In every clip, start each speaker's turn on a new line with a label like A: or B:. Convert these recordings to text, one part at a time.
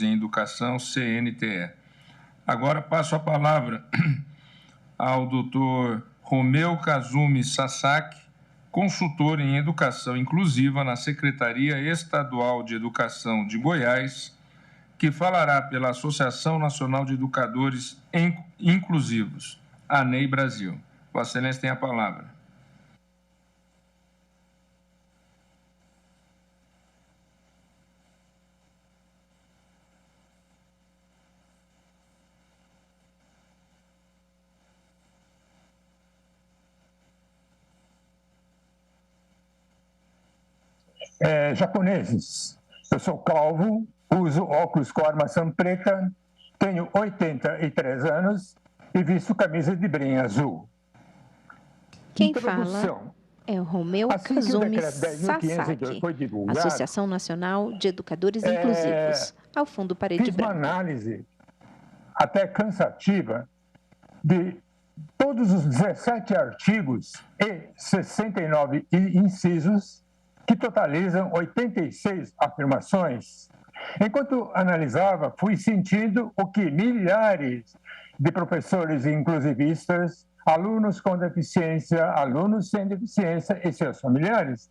A: em Educação, CNTE. Agora passo a palavra ao Dr. Romeu Kazumi Sasaki, consultor em Educação Inclusiva na Secretaria Estadual de Educação de Goiás, que falará pela Associação Nacional de Educadores Inclusivos, ANEI Brasil. Vossa Excelência tem a palavra.
B: Japoneses. Eu sou calvo, uso óculos com armação preta, tenho 83 anos e visto camisa de brim azul.
C: Quem fala é o Romeu Kazumi Sasaki, Associação Nacional de Educadores Inclusivos, ao fundo parede
B: branca.
C: Fiz
B: uma análise até cansativa de todos os 17 artigos e 69 incisos que totalizam 86 afirmações. Enquanto analisava, fui sentindo o que milhares de professores inclusivistas, alunos com deficiência, alunos sem deficiência e seus familiares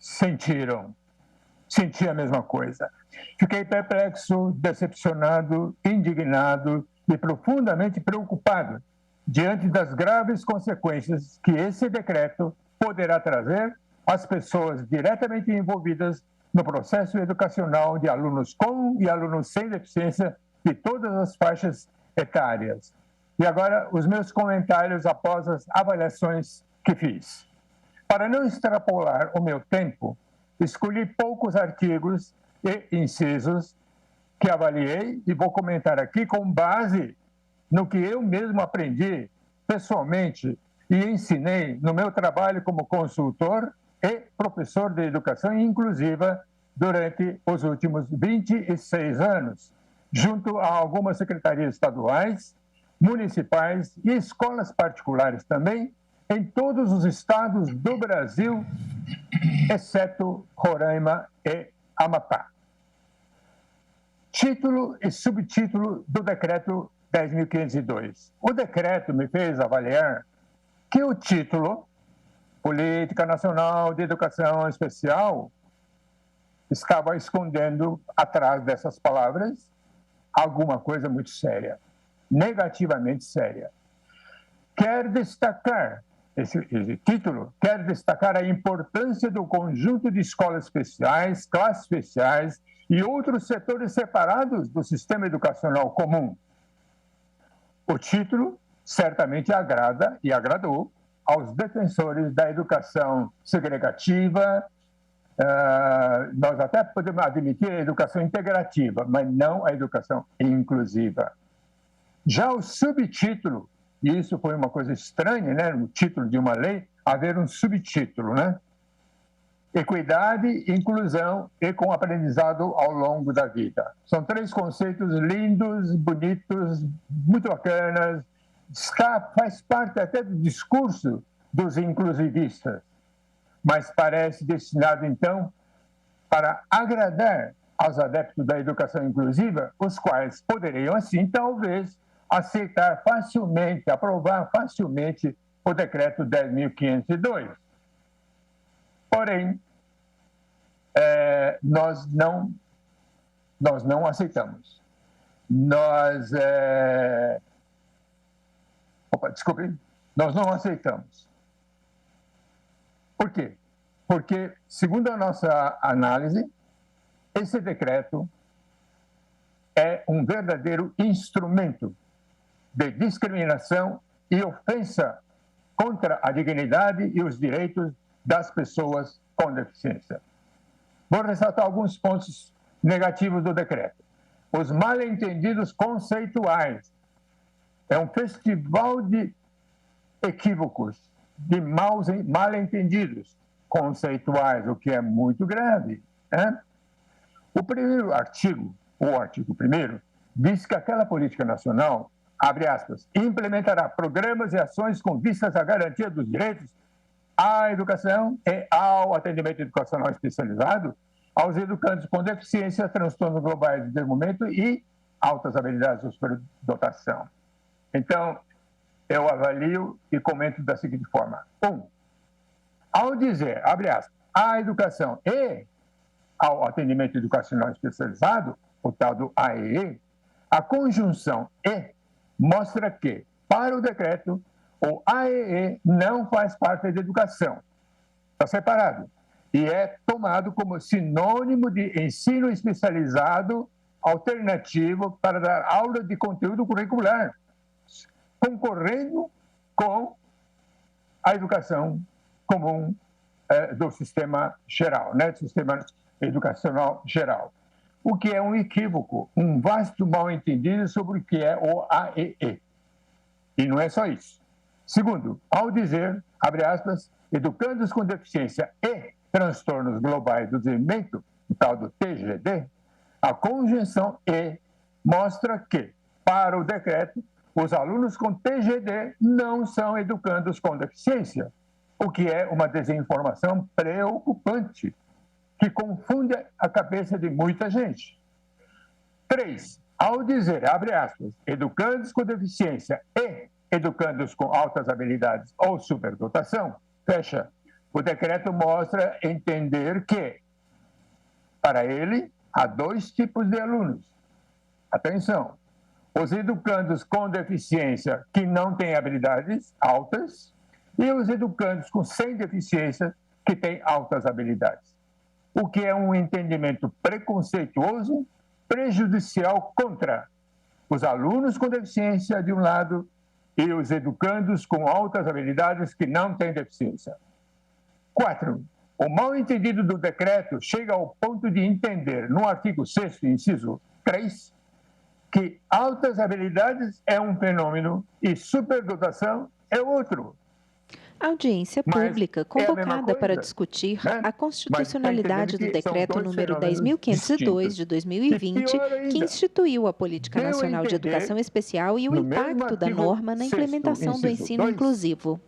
B: sentiram. Senti a mesma coisa. Fiquei perplexo, decepcionado, indignado e profundamente preocupado diante das graves consequências que esse decreto poderá trazer às pessoas diretamente envolvidas no processo educacional de alunos com e alunos sem deficiência de todas as faixas etárias. E agora, os meus comentários após as avaliações que fiz. Para não extrapolar o meu tempo, escolhi poucos artigos e incisos que avaliei e vou comentar aqui com base no que eu mesmo aprendi pessoalmente e ensinei no meu trabalho como consultor e professor de educação inclusiva durante os últimos 26 anos, junto a algumas secretarias estaduais, municipais e escolas particulares também, em todos os estados do Brasil, exceto Roraima e Amapá. Título e subtítulo do decreto 10.502. O decreto me fez avaliar que o título, Política Nacional de Educação Especial, estava escondendo atrás dessas palavras alguma coisa muito séria, negativamente séria. Esse título quer destacar a importância do conjunto de escolas especiais, classes especiais e outros setores separados do sistema educacional comum. O título certamente agrada e agradou aos defensores da educação segregativa, nós até podemos admitir a educação integrativa, mas não a educação inclusiva. Já o subtítulo, e isso foi uma coisa estranha, né, no título de uma lei, haver um subtítulo, né? Equidade, inclusão e com aprendizado ao longo da vida. São três conceitos lindos, bonitos, muito bacanas, faz parte até do discurso dos inclusivistas, mas parece destinado, então, para agradar aos adeptos da educação inclusiva, os quais poderiam, assim, talvez, aceitar facilmente, aprovar facilmente o decreto 10.502. Porém, nós não aceitamos. Nós não aceitamos. Por quê? Porque, segundo a nossa análise, esse decreto é um verdadeiro instrumento de discriminação e ofensa contra a dignidade e os direitos das pessoas com deficiência. Vou ressaltar alguns pontos negativos do decreto. Os mal-entendidos conceituais. É um festival de equívocos, de mal-entendidos conceituais, o que é muito grave, né? O primeiro artigo, o artigo 1º, diz que aquela política nacional, abre aspas, implementará programas e ações com vistas à garantia dos direitos à educação e ao atendimento educacional especializado aos educandos com deficiência, transtornos globais de desenvolvimento e altas habilidades de superdotação. Então, eu avalio e comento da seguinte forma. 1. Ao dizer, abre aspas, a educação e ao atendimento educacional especializado, o tal do AEE, a conjunção e mostra que, para o decreto, o AEE não faz parte da educação. Está separado. E é tomado como sinônimo de ensino especializado alternativo para dar aula de conteúdo curricular, concorrendo com a educação comum do sistema geral, né? Do sistema educacional geral. O que é um equívoco, um vasto mal-entendido sobre o que é o AEE. E não é só isso. Segundo, ao dizer, abre aspas, educandos com deficiência e transtornos globais do desenvolvimento, o tal do TGD, a conjunção E mostra que, para o decreto, os alunos com TGD não são educandos com deficiência, o que é uma desinformação preocupante, que confunde a cabeça de muita gente. 3. Ao dizer, abre aspas, educandos com deficiência e educandos com altas habilidades ou superdotação, fecha, o decreto mostra entender que, para ele, há 2 tipos de alunos. Atenção, os educandos com deficiência que não têm habilidades altas e os educandos com sem deficiência que têm altas habilidades. O que é um entendimento preconceituoso, prejudicial contra os alunos com deficiência de um lado e os educandos com altas habilidades que não têm deficiência. 4. O mal-entendido do decreto chega ao ponto de entender, no artigo 6º, inciso 3, que altas habilidades é um fenômeno e superdotação é outro.
C: Audiência pública convocada para discutir a constitucionalidade do decreto número 10.502 de 2020, que instituiu a Política Nacional de Educação Especial e o impacto da norma na implementação do ensino inclusivo.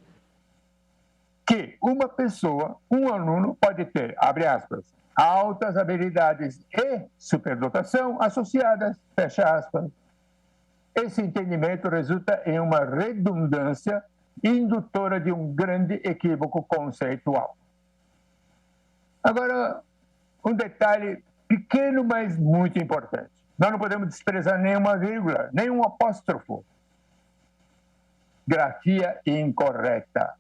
B: Que uma pessoa, um aluno, pode ter, abre aspas, altas habilidades e superdotação associadas, fecha aspas. Esse entendimento resulta em uma redundância indutora de um grande equívoco conceitual. Agora, um detalhe pequeno, mas muito importante. Nós não podemos desprezar nenhuma vírgula, nenhum apóstrofo. Grafia incorreta.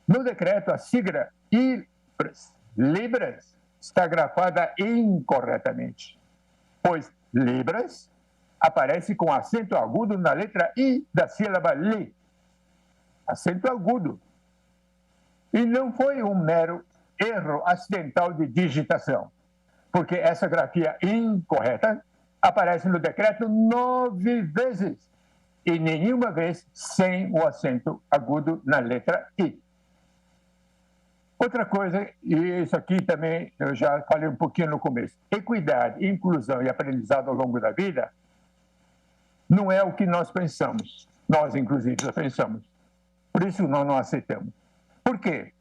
B: No decreto, a sigla Libras está grafada incorretamente, pois Libras aparece com acento agudo na letra I da sílaba li. Acento agudo. E não foi um mero erro acidental de digitação, porque essa grafia incorreta aparece no decreto 9 vezes, e nenhuma vez sem o acento agudo na letra I. Outra coisa, e isso aqui também eu já falei um pouquinho no começo, equidade, inclusão e aprendizado ao longo da vida não é o que nós pensamos, nós inclusive já pensamos. Por isso nós não aceitamos. Por quê?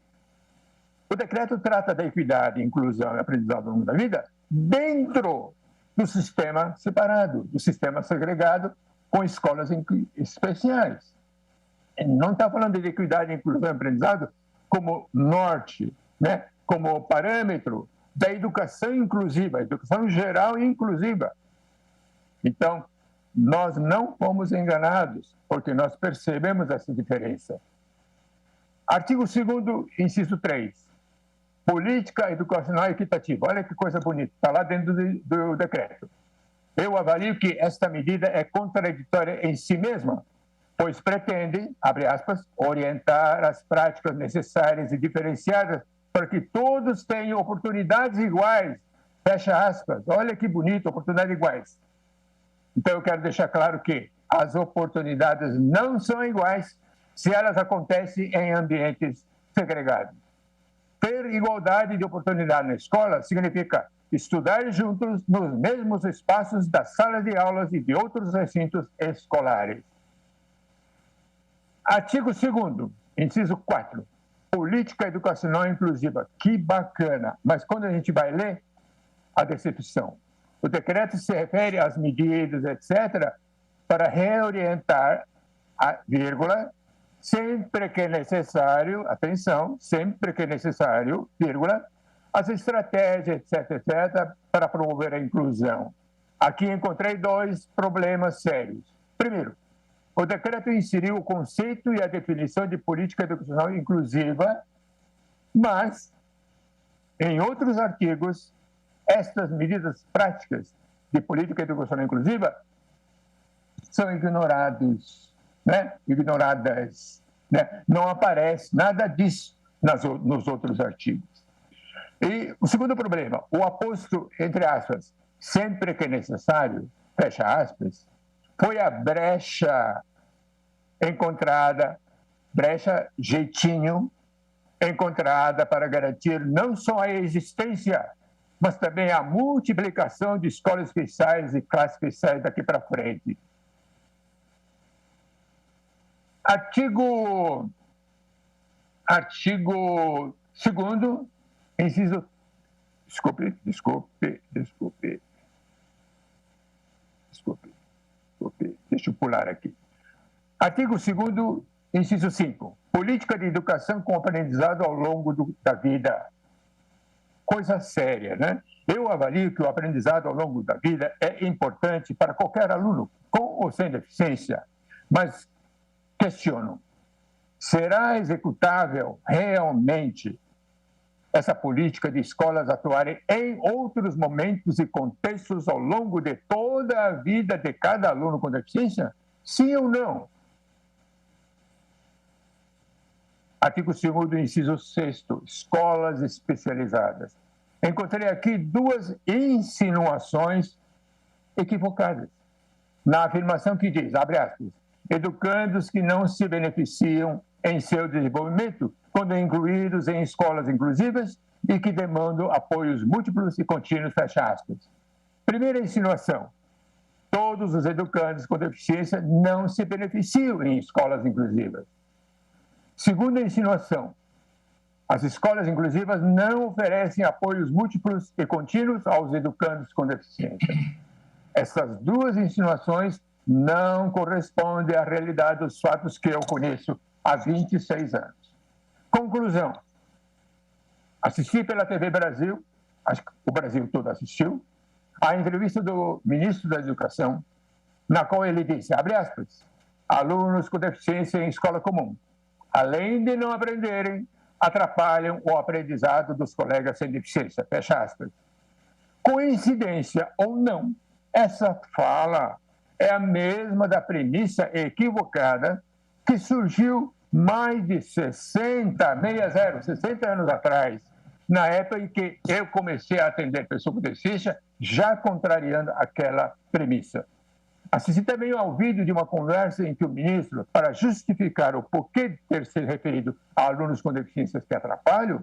B: O decreto trata da equidade, inclusão e aprendizado ao longo da vida dentro do sistema separado, do sistema segregado, com escolas especiais. Não está falando de equidade, inclusão e aprendizado como norte, né? Como parâmetro da educação inclusiva, educação geral e inclusiva. Então, nós não fomos enganados, porque nós percebemos essa diferença. Artigo 2º, inciso 3. Política educacional equitativa. Olha que coisa bonita, está lá dentro do decreto. Eu avalio que esta medida é contraditória em si mesma, pois pretende, abre aspas, orientar as práticas necessárias e diferenciadas para que todos tenham oportunidades iguais, fecha aspas. Olha que bonito, oportunidades iguais. Então, eu quero deixar claro que as oportunidades não são iguais se elas acontecem em ambientes segregados. Ter igualdade de oportunidade na escola significa estudar juntos nos mesmos espaços das salas de aulas e de outros recintos escolares. Artigo 2º, inciso 4. política educacional inclusiva. Que bacana! Mas quando a gente vai ler, a decepção. O decreto se refere às medidas, etc., para reorientar, vírgula, sempre que necessário, atenção, sempre que necessário, vírgula, as estratégias, etc., etc., para promover a inclusão. Aqui encontrei 2 problemas sérios. Primeiro, o decreto inseriu o conceito e a definição de política educacional inclusiva, mas, em outros artigos, estas medidas práticas de política educacional inclusiva são ignoradas, né? Não aparece nada disso nos outros artigos. E o segundo problema, o aposto, entre aspas, sempre que necessário, fecha aspas, foi a brecha encontrada, jeitinho, encontrada para garantir não só a existência, mas também a multiplicação de escolas especiais e classes especiais daqui para frente. Artigo 2º, inciso... Desculpe. Deixa eu pular aqui. Artigo 2º, inciso 5. Política de educação com aprendizado ao longo da vida. Coisa séria, né? Eu avalio que o aprendizado ao longo da vida é importante para qualquer aluno, com ou sem deficiência, mas questiono, será executável realmente essa política de escolas atuarem em outros momentos e contextos ao longo de toda a vida de cada aluno com deficiência? Sim ou não? Artigo 2º, inciso 6º, escolas especializadas. Encontrei aqui 2 insinuações equivocadas. Na afirmação que diz, abre aspas, educandos que não se beneficiam em seu desenvolvimento quando incluídos em escolas inclusivas e que demandam apoios múltiplos e contínuos, fecha aspas. Primeira insinuação, todos os educandos com deficiência não se beneficiam em escolas inclusivas. Segunda insinuação, as escolas inclusivas não oferecem apoios múltiplos e contínuos aos educandos com deficiência. Essas 2 insinuações não correspondem à realidade dos fatos que eu conheço há 26 anos. Conclusão. Assisti pela TV Brasil, acho que o Brasil todo assistiu, a entrevista do ministro da Educação, na qual ele disse, abre aspas, alunos com deficiência em escola comum, além de não aprenderem, atrapalham o aprendizado dos colegas sem deficiência, fecha aspas. Coincidência ou não, essa fala é a mesma da premissa equivocada que surgiu mais de 60 anos atrás, na época em que eu comecei a atender pessoas com deficiência, já contrariando aquela premissa. Assisti também ao vídeo de uma conversa em que o ministro, para justificar o porquê de ter se referido a alunos com deficiências que atrapalham,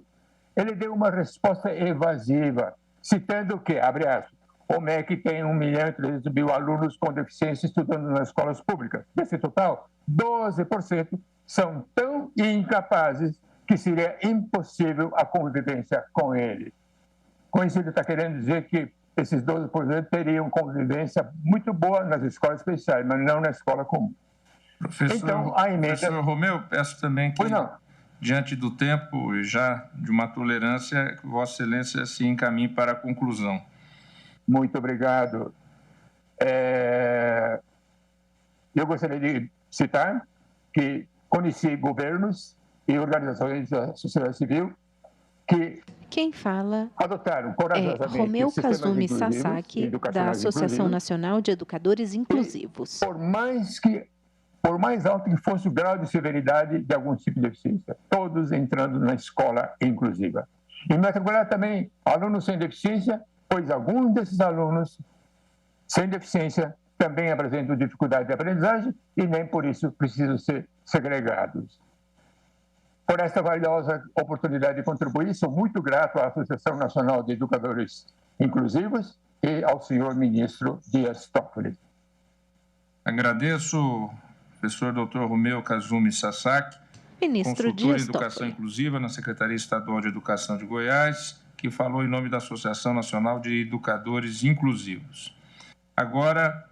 B: ele deu uma resposta evasiva, citando que, abre aspas, o MEC tem 1.300.000 alunos com deficiência estudando nas escolas públicas. Desse total, 12% são tão incapazes que seria impossível a convivência com eles. Com isso, ele está querendo dizer que esses 12% teriam convivência muito boa nas escolas especiais, mas não na escola comum.
A: Professor Romeu, peço também que, diante do tempo e já de uma tolerância, que Vossa Excelência se encaminhe para a conclusão.
B: Muito obrigado. Eu gostaria de citar que conheci governos e organizações da sociedade civil que
C: quem fala
B: adotaram corajosamente
C: é Romeu Kazumi Sasaki, da Associação Nacional de Educadores Inclusivos.
B: Por mais alto que fosse o grau de severidade de algum tipo de deficiência, todos entrando na escola inclusiva. E matricular também alunos sem deficiência, pois alguns desses alunos sem deficiência também apresentam dificuldade de aprendizagem e nem por isso precisam ser segregados. Por esta valiosa oportunidade de contribuir, sou muito grato à Associação Nacional de Educadores Inclusivos e ao senhor ministro Dias Toffoli.
A: Agradeço, professor Dr. Romeu Kazumi Sasaki.
C: Ministro
A: consultor em
C: Dias
A: Educação
C: Toffoli.
A: Inclusiva na Secretaria Estadual de Educação de Goiás, que falou em nome da Associação Nacional de Educadores Inclusivos. Agora,